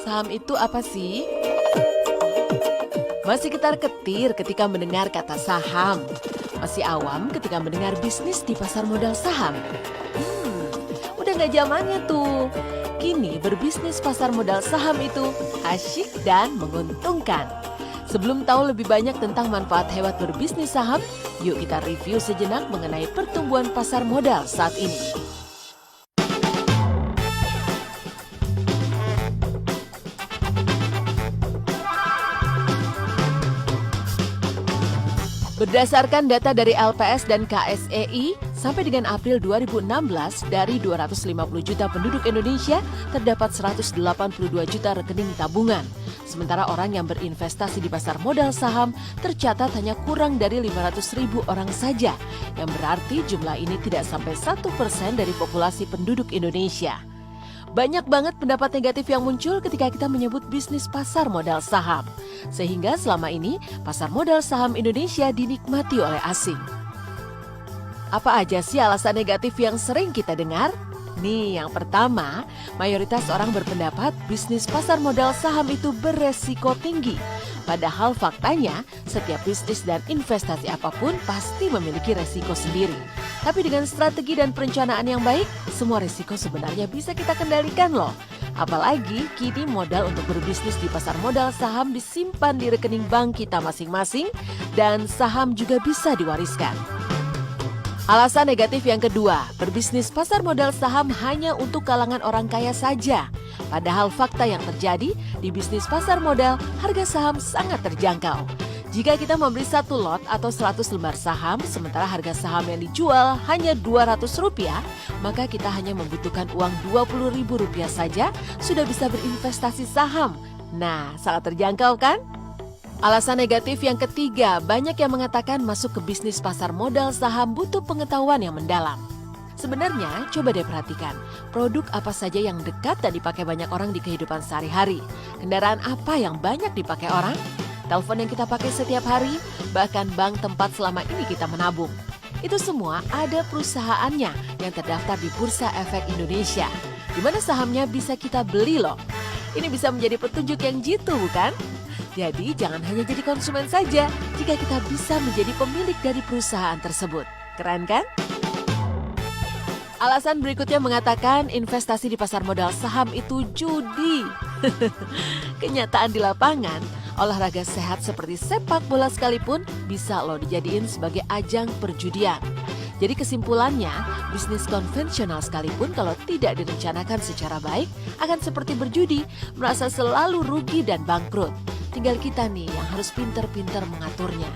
Saham itu apa sih? Masih ketar-ketir ketika mendengar kata saham. Masih awam ketika mendengar bisnis di pasar modal saham. Udah nggak zamannya tuh. Kini berbisnis pasar modal saham itu asyik dan menguntungkan. Sebelum tahu lebih banyak tentang manfaat hebat berbisnis saham, yuk kita review sejenak mengenai pertumbuhan pasar modal saat ini. Berdasarkan data dari LPS dan KSEI, sampai dengan April 2016, dari 250 juta penduduk Indonesia, terdapat 182 juta rekening tabungan. Sementara orang yang berinvestasi di pasar modal saham tercatat hanya kurang dari 500 ribu orang saja, yang berarti jumlah ini tidak sampai 1% dari populasi penduduk Indonesia. Banyak banget pendapat negatif yang muncul ketika kita menyebut bisnis pasar modal saham. Sehingga selama ini pasar modal saham Indonesia dinikmati oleh asing. Apa aja sih alasan negatif yang sering kita dengar? Nih, yang pertama, mayoritas orang berpendapat bisnis pasar modal saham itu beresiko tinggi. Padahal faktanya, setiap bisnis dan investasi apapun pasti memiliki resiko sendiri. Tapi dengan strategi dan perencanaan yang baik, semua resiko sebenarnya bisa kita kendalikan loh. Apalagi kini modal untuk berbisnis di pasar modal saham disimpan di rekening bank kita masing-masing dan saham juga bisa diwariskan. Alasan negatif yang kedua, berbisnis pasar modal saham hanya untuk kalangan orang kaya saja. Padahal fakta yang terjadi di bisnis pasar modal, harga saham sangat terjangkau. Jika kita membeli 1 lot atau 100 lembar saham, sementara harga saham yang dijual hanya Rp200, maka kita hanya membutuhkan uang Rp20.000 saja sudah bisa berinvestasi saham. Nah, sangat terjangkau kan? Alasan negatif yang ketiga, banyak yang mengatakan masuk ke bisnis pasar modal saham butuh pengetahuan yang mendalam. Sebenarnya, coba deh perhatikan, produk apa saja yang dekat dan dipakai banyak orang di kehidupan sehari-hari. Kendaraan apa yang banyak dipakai orang? Telepon yang kita pakai setiap hari, bahkan bank tempat selama ini kita menabung. Itu semua ada perusahaannya yang terdaftar di Bursa Efek Indonesia, di mana sahamnya bisa kita beli loh. Ini bisa menjadi petunjuk yang jitu, bukan? Jadi jangan hanya jadi konsumen saja jika kita bisa menjadi pemilik dari perusahaan tersebut. Keren kan? Alasan berikutnya mengatakan investasi di pasar modal saham itu judi. Kenyataan di lapangan, olahraga sehat seperti sepak bola sekalipun bisa loh dijadiin sebagai ajang perjudian. Jadi kesimpulannya, bisnis konvensional sekalipun kalau tidak direncanakan secara baik akan seperti berjudi, merasa selalu rugi dan bangkrut. Tinggal kita nih yang harus pintar-pintar mengaturnya.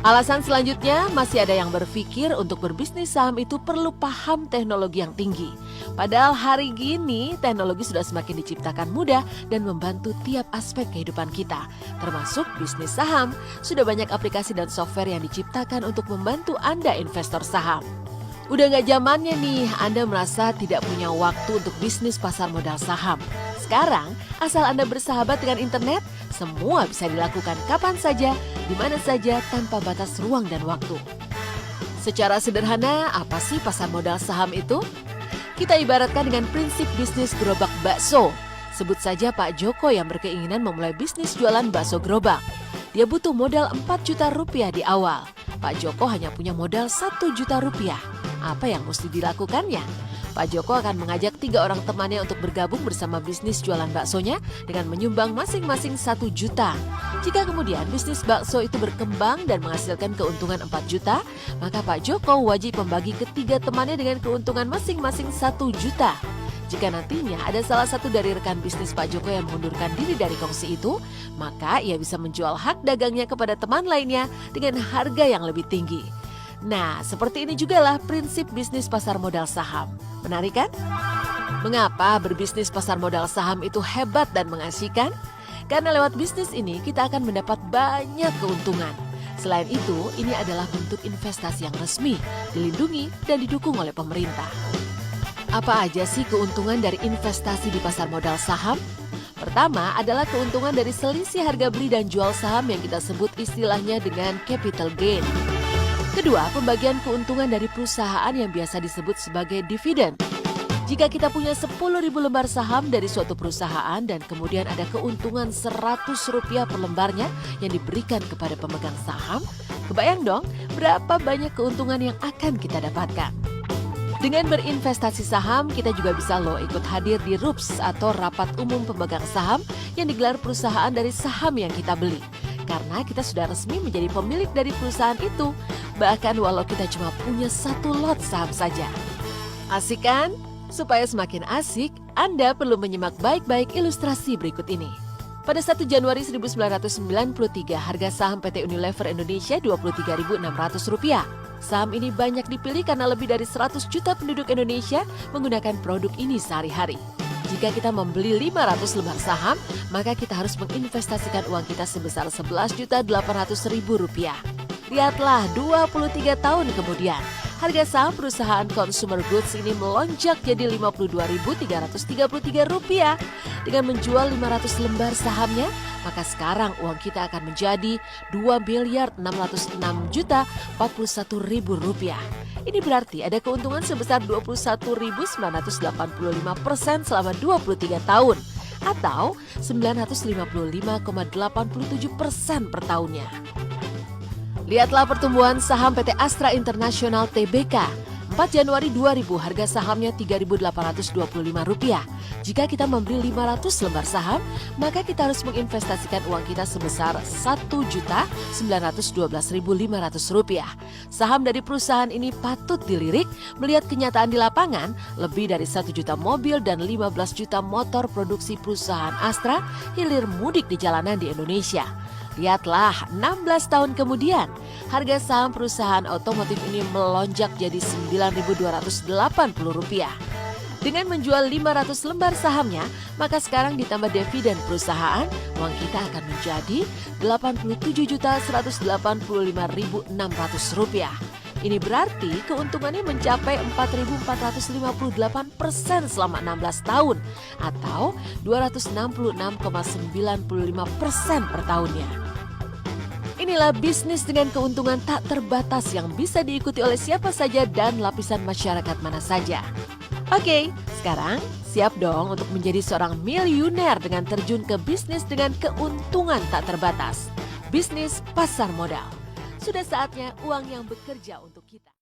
Alasan selanjutnya, masih ada yang berpikir untuk berbisnis saham itu perlu paham teknologi yang tinggi. Padahal hari gini teknologi sudah semakin diciptakan mudah dan membantu tiap aspek kehidupan kita. Termasuk bisnis saham, sudah banyak aplikasi dan software yang diciptakan untuk membantu Anda investor saham. Udah nggak zamannya nih Anda merasa tidak punya waktu untuk bisnis pasar modal saham. Sekarang, asal Anda bersahabat dengan internet, semua bisa dilakukan kapan saja, di mana saja tanpa batas ruang dan waktu. Secara sederhana, apa sih pasar modal saham itu? Kita ibaratkan dengan prinsip bisnis gerobak bakso. Sebut saja Pak Joko yang berkeinginan memulai bisnis jualan bakso gerobak. Dia butuh modal Rp4 juta di awal. Pak Joko hanya punya modal Rp1 juta. Apa yang mesti dilakukannya? Pak Joko akan mengajak 3 orang temannya untuk bergabung bersama bisnis jualan baksonya dengan menyumbang masing-masing 1 juta. Jika kemudian bisnis bakso itu berkembang dan menghasilkan keuntungan 4 juta, maka Pak Joko wajib membagi ke 3 temannya dengan keuntungan masing-masing 1 juta. Jika nantinya ada salah satu dari rekan bisnis Pak Joko yang mengundurkan diri dari kongsi itu, maka ia bisa menjual hak dagangnya kepada teman lainnya dengan harga yang lebih tinggi. Nah, seperti ini jugalah prinsip bisnis pasar modal saham. Menarik kan? Mengapa berbisnis pasar modal saham itu hebat dan mengasihkan? Karena lewat bisnis ini kita akan mendapat banyak keuntungan. Selain itu, ini adalah bentuk investasi yang resmi, dilindungi dan didukung oleh pemerintah. Apa aja sih keuntungan dari investasi di pasar modal saham? Pertama adalah keuntungan dari selisih harga beli dan jual saham yang kita sebut istilahnya dengan capital gain. Kedua, pembagian keuntungan dari perusahaan yang biasa disebut sebagai dividen. Jika kita punya 10.000 lembar saham dari suatu perusahaan dan kemudian ada keuntungan Rp100 per lembarnya yang diberikan kepada pemegang saham, kebayang dong berapa banyak keuntungan yang akan kita dapatkan. Dengan berinvestasi saham, kita juga bisa ikut hadir di RUPS atau Rapat Umum Pemegang Saham yang digelar perusahaan dari saham yang kita beli. Karena kita sudah resmi menjadi pemilik dari perusahaan itu, bahkan walau kita cuma punya 1 lot saham saja. Asik kan? Supaya semakin asik, Anda perlu menyimak baik-baik ilustrasi berikut ini. Pada 1 Januari 1993, harga saham PT Unilever Indonesia Rp23.600. Saham ini banyak dipilih karena lebih dari 100 juta penduduk Indonesia menggunakan produk ini sehari-hari. Jika kita membeli 500 lembar saham, maka kita harus menginvestasikan uang kita sebesar Rp11.800.000. Lihatlah, 23 tahun kemudian, harga saham perusahaan consumer goods ini melonjak jadi Rp52.333. Dengan menjual 500 lembar sahamnya, maka sekarang uang kita akan menjadi Rp2.606.041.000. Ini berarti ada keuntungan sebesar 21.985% selama 23 tahun atau 955,87% per tahunnya. Lihatlah pertumbuhan saham PT Astra International Tbk. 4 Januari 2000 harga sahamnya Rp3.825. Jika kita membeli 500 lembar saham, maka kita harus menginvestasikan uang kita sebesar Rp1.912.500. Saham dari perusahaan ini patut dilirik melihat kenyataan di lapangan, lebih dari 1 juta mobil dan 15 juta motor produksi perusahaan Astra hilir mudik di jalanan di Indonesia. Lihatlah, 16 tahun kemudian, harga saham perusahaan otomotif ini melonjak jadi Rp9.280. Dengan menjual 500 lembar sahamnya, maka sekarang ditambah dividen perusahaan, uang kita akan menjadi Rp87.185.600. Ini berarti keuntungannya mencapai 4.458% selama 16 tahun atau 266,95% per tahunnya. Inilah bisnis dengan keuntungan tak terbatas yang bisa diikuti oleh siapa saja dan lapisan masyarakat mana saja. Oke, sekarang siap dong untuk menjadi seorang miliuner dengan terjun ke bisnis dengan keuntungan tak terbatas. Bisnis pasar modal. Sudah saatnya uang yang bekerja untuk kita.